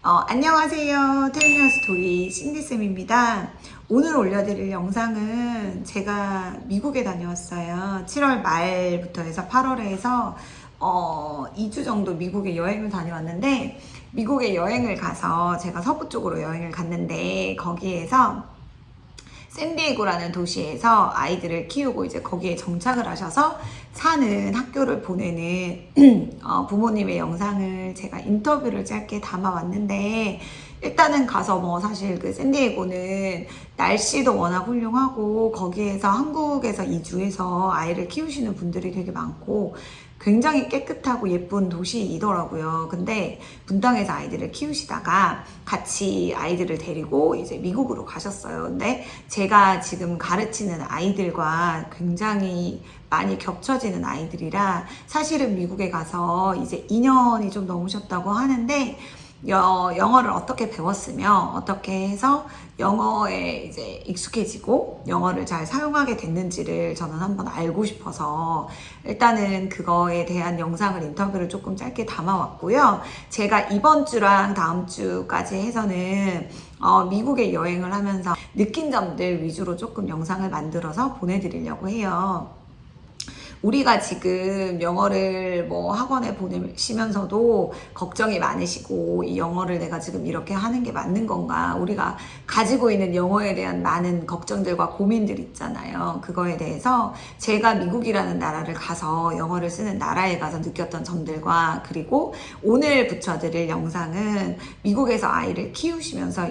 안녕하세요. 텔미어 스토리 신디쌤입니다. 오늘 올려드릴 영상은 제가 미국에 다녀왔어요. 7월 말부터 해서 8월에 해서 2주 정도 미국에 여행을 다녀왔는데, 미국에 여행을 가서 제가 서부 쪽으로 여행을 갔는데, 거기에서 샌디에고라는 도시에서 아이들을 키우고 이제 거기에 정착을 하셔서 사는 학교를 보내는 부모님의 영상을 제가 인터뷰를 짧게 담아왔는데, 일단은 가서 뭐 사실 그 샌디에고는 날씨도 워낙 훌륭하고 거기에서 한국에서 이주해서 아이를 키우시는 분들이 되게 많고 굉장히 깨끗하고 예쁜 도시이더라고요. 근데 분당에서 아이들을 키우시다가 같이 아이들을 데리고 이제 미국으로 가셨어요. 근데 제가 지금 가르치는 아이들과 굉장히 많이 겹쳐지는 아이들이라 사실은 미국에 가서 이제 2년이 좀 넘으셨다고 하는데, 영어를 어떻게 배웠으며 어떻게 해서 영어에 이제 익숙해지고 영어를 잘 사용하게 됐는지를 저는 한번 알고 싶어서 일단은 그거에 대한 영상을 인터뷰를 조금 짧게 담아왔고요. 제가 이번 주랑 다음 주까지 해서는 미국에 여행을 하면서 느낀 점들 위주로 조금 영상을 만들어서 보내드리려고 해요. 우리가 지금 영어를 뭐 학원에 보내시면서도 걱정이 많으시고, 이 영어를 내가 지금 이렇게 하는 게 맞는 건가? 우리가 가지고 있는 영어에 대한 많은 걱정들과 고민들 있잖아요. 그거에 대해서 제가 미국이라는 나라를 가서 영어를 쓰는 나라에 가서 느꼈던 점들과, 그리고 오늘 붙여드릴 영상은 미국에서 아이를 키우시면서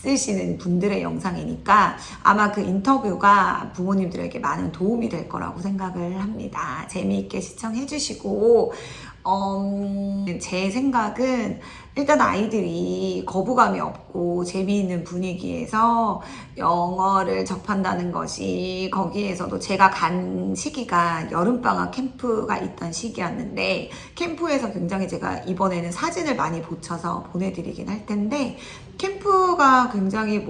쓰시는 분들의 영상이니까 아마 그 인터뷰가 부모님들에게 많은 도움이 될 거라고 생각을 합니다. 재미있게 시청해 주시고, 제 생각은 일단 아이들이 거부감이 없고 재미있는 분위기에서 영어를 접한다는 것이, 거기에서도 제가 간 시기가 여름방학 캠프가 있던 시기였는데, 캠프에서 굉장히 제가 이번에는 사진을 많이 붙여서 보내드리긴 할 텐데, 캠프가 굉장히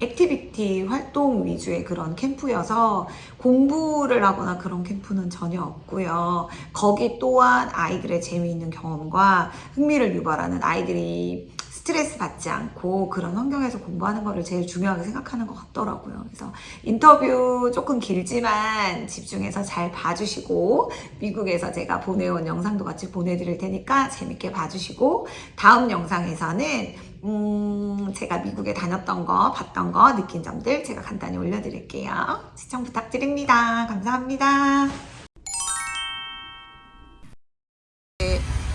액티비티 활동 위주의 그런 캠프여서 공부를 하거나 그런 캠프는 전혀 없고요. 거기 또한 아이들의 재미있는 경험과 흥미를 유발하는, 아이들이 스트레스 받지 않고 그런 환경에서 공부하는 거를 제일 중요하게 생각하는 것 같더라고요. 그래서 인터뷰 조금 길지만 집중해서 잘 봐주시고, 미국에서 제가 보내온 영상도 같이 보내드릴 테니까 재밌게 봐주시고, 다음 영상에서는 제가 미국에 다녔던 거, 봤던 거, 느낀 점들 제가 간단히 올려드릴게요. 시청 부탁드립니다. 감사합니다.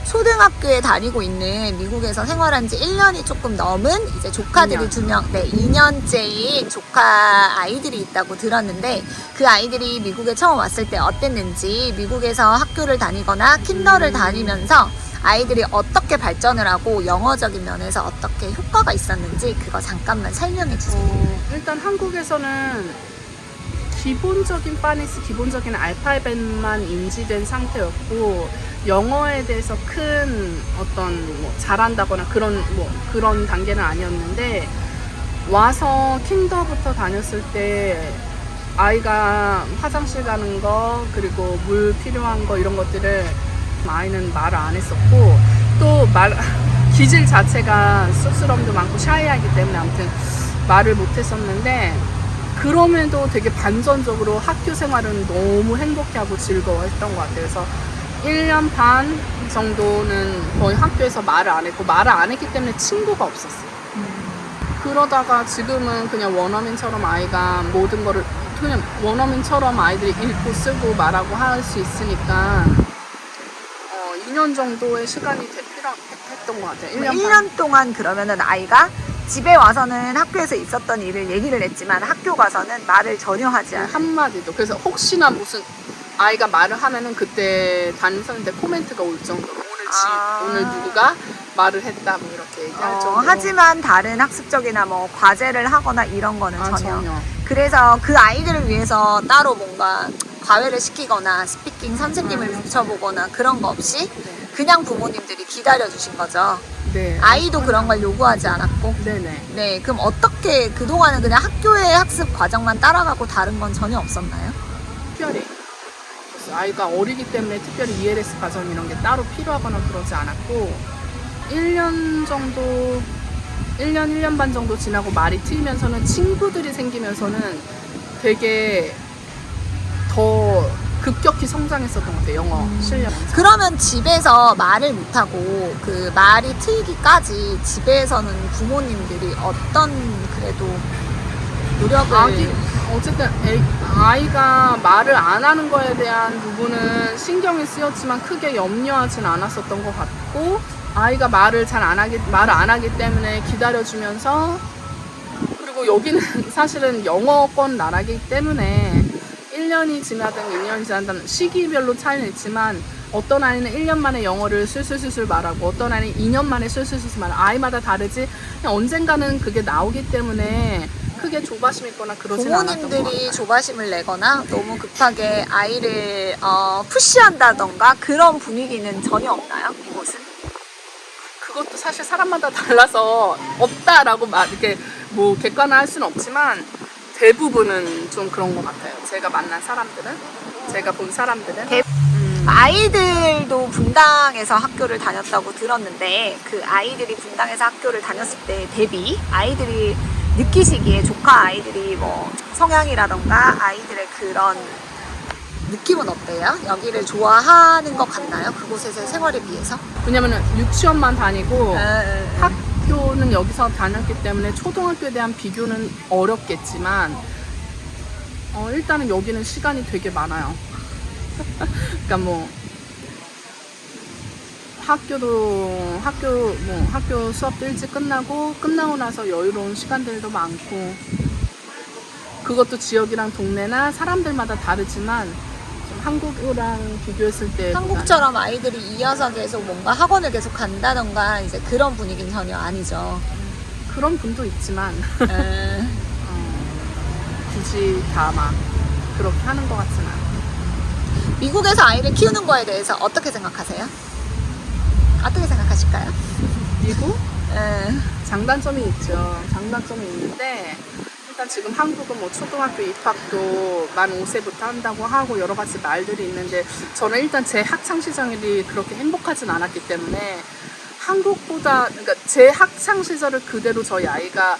초등학교에 다니고 있는, 미국에서 생활한 지 1년이 조금 넘은 이제 조카들이 2명, 2년째인 조카 아이들이 있다고 들었는데, 그 아이들이 미국에 처음 왔을 때 어땠는지, 미국에서 학교를 다니거나 킨더를 다니면서 아이들이 어떻게 발전을 하고 영어적인 면에서 어떻게 효과가 있었는지 그거 잠깐만 설명해 주세요. 일단 한국에서는 기본적인 파닉스, 기본적인 알파벳만 인지된 상태였고, 영어에 대해서 큰 어떤 잘한다거나 그런 단계는 아니었는데, 와서 킨더부터 다녔을 때 아이가 화장실 가는 거, 그리고 물 필요한 거, 이런 것들을 아이는 말을 안 했었고, 또 기질 자체가 쑥스러움도 많고 샤이하기 때문에 아무튼 말을 못 했었는데, 그럼에도 되게 반전적으로 학교 생활은 너무 행복해하고 즐거워했던 것 같아요. 그래서 1년 반 정도는 거의 학교에서 말을 안 했고, 말을 안 했기 때문에 친구가 없었어요. 그러다가 지금은 그냥 원어민처럼 아이가 모든 거를 그냥 원어민처럼 아이들이 읽고 쓰고 말하고 할 수 있으니까 2년 정도의 시간이 필요했던 것 같아요. 1년 동안 그러면은 아이가 집에 와서는 학교에서 있었던 일을 얘기를 했지만 학교 가서는 말을 전혀 하지 않아요. 한마디도. 그래서 혹시나 무슨 아이가 말을 하면은 그때 담임 선생님한테 코멘트가 올 정도로 오늘 누구가 말을 했다 뭐 이렇게 얘기할 정도로. 하지만 다른 학습적이나 뭐 과제를 하거나 이런 거는 전혀. 전혀. 그래서 그 아이들을 위해서 따로 뭔가 과외를 시키거나 스피킹 선생님을 붙여보거나 그런 거 없이 그냥 부모님들이 기다려 주신 거죠. 네. 아이도 그런 걸 요구하지 않았고. 네네. 네, 그럼 어떻게 그동안은 그냥 학교의 학습 과정만 따라가고 다른 건 전혀 없었나요? 특별히 아이가 어리기 때문에 특별히 ELS 과정 이런 게 따로 필요하거나 그러지 않았고, 1년 정도 1년 반 정도 지나고 말이 트이면서는 친구들이 생기면서는 되게 더 급격히 성장했었던 것 같아요. 영어 실력. 그러면 집에서 말을 못하고 그 말이 트이기까지 집에서는 부모님들이 어떤 그래도 노력을 어쨌든 아이가 말을 안 하는 거에 대한 부분은 신경이 쓰였지만 크게 염려하진 않았었던 것 같고, 아이가 말을 안 하기 때문에 기다려주면서, 그리고 여기는 사실은 영어권 나라기 때문에 1년이 지나든 2년이 지나든 시기별로 차이는 있지만, 어떤 아이는 1년 만에 영어를 술술술술 말하고 어떤 아이는 2년 만에 술술술술 말하고, 아이마다 다르지 그냥 언젠가는 그게 나오기 때문에 크게 조바심 있거나 그러진 않았던 것 부모님들이 같아요. 조바심을 내거나 너무 급하게 아이를 푸시한다던가 그런 분위기는 전혀 없나요? 이곳은? 그것도 사실 사람마다 달라서 없다라고 이렇게 뭐 객관화할 수는 없지만 대부분은 좀 그런 것 같아요. 제가 만난 사람들은, 제가 본 사람들은. 아이들도 분당에서 학교를 다녔다고 들었는데, 그 아이들이 분당에서 학교를 다녔을 때 대비 아이들이 느끼시기에 조카 아이들이 뭐 성향이라던가 아이들의 그런 느낌은 어때요? 여기를 좋아하는 것 같나요? 그곳에서의 생활에 비해서? 왜냐면은 유치원만 다니고 학교는 여기서 다녔기 때문에 초등학교에 대한 비교는 어렵겠지만 일단은 여기는 시간이 되게 많아요. 그러니까 뭐 학교 수업도 일찍 끝나고 나서 여유로운 시간들도 많고, 그것도 지역이랑 동네나 사람들마다 다르지만 좀 한국이랑 비교했을 때 한국처럼 아이들이 이어서 계속 뭔가 학원을 계속 간다던가 이제 그런 분위기는 전혀 아니죠. 그런 분도 있지만 굳이 다 막 그렇게 하는 것 같지는 않아요. 미국에서 아이를 키우는 거에 대해서 어떻게 생각하세요? 어떻게 생각하실까요? 미국? 장단점이 있죠. 장단점이 있는데, 일단 지금 한국은 뭐 초등학교 입학도 만 5세부터 한다고 하고 여러 가지 말들이 있는데, 저는 일단 제 학창 시절이 그렇게 행복하진 않았기 때문에 한국보다, 그러니까 제 학창 시절을 그대로 저희 아이가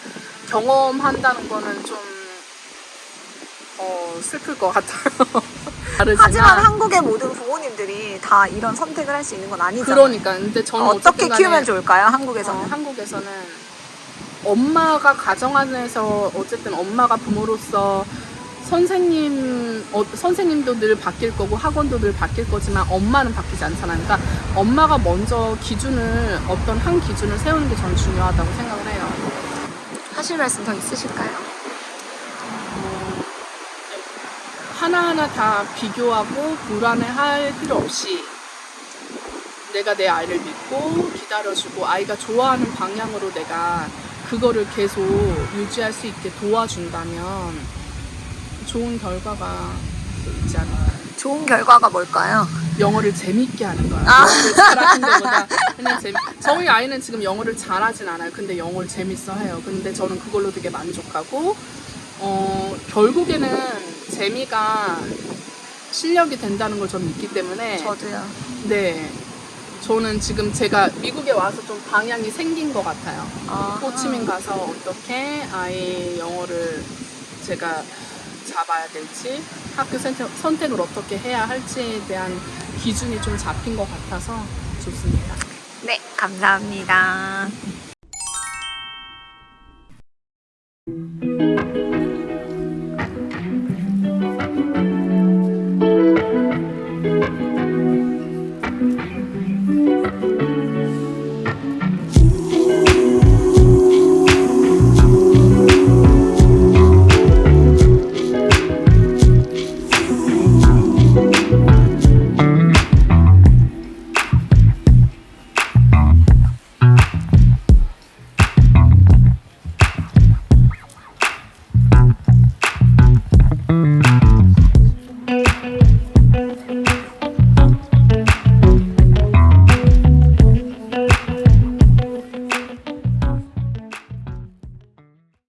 경험한다는 거는 좀 슬플 것 같아요. 하지만 한국의 모든 부모님들이 다 이런 선택을 할 수 있는 건 아니잖아요. 그러니까 근데 저는 어떻게 어쨌든 키우면 간에 좋을까요? 한국에서는? 한국에서는 엄마가 가정 안에서 어쨌든 엄마가 부모로서 선생님도 늘 바뀔 거고 학원도 늘 바뀔 거지만 엄마는 바뀌지 않잖아요. 그러니까 엄마가 먼저 어떤 한 기준을 세우는 게 저는 중요하다고 생각을 해요. 하실 말씀 더 있으실까요? 하나하나 다 비교하고 불안해할 필요 없이 내가 내 아이를 믿고 기다려주고 아이가 좋아하는 방향으로 내가 그거를 계속 유지할 수 있게 도와준다면 좋은 결과가 있지 않을까. 좋은 결과가 뭘까요? 영어를 재밌게 하는 거야. 영어를 잘하는 것보다 그냥 저희 아이는 지금 영어를 잘하진 않아요. 근데 영어를 재밌어 해요. 근데 저는 그걸로 되게 만족하고 결국에는 재미가 실력이 된다는 걸 저는 믿기 때문에. 저도요. 네, 저는 지금 제가 미국에 와서 좀 방향이 생긴 것 같아요. 호치민 가서 어떻게 아이 영어를 제가 잡아야 될지, 학교 선택을 어떻게 해야 할지에 대한 기준이 좀 잡힌 것 같아서 좋습니다. 네, 감사합니다.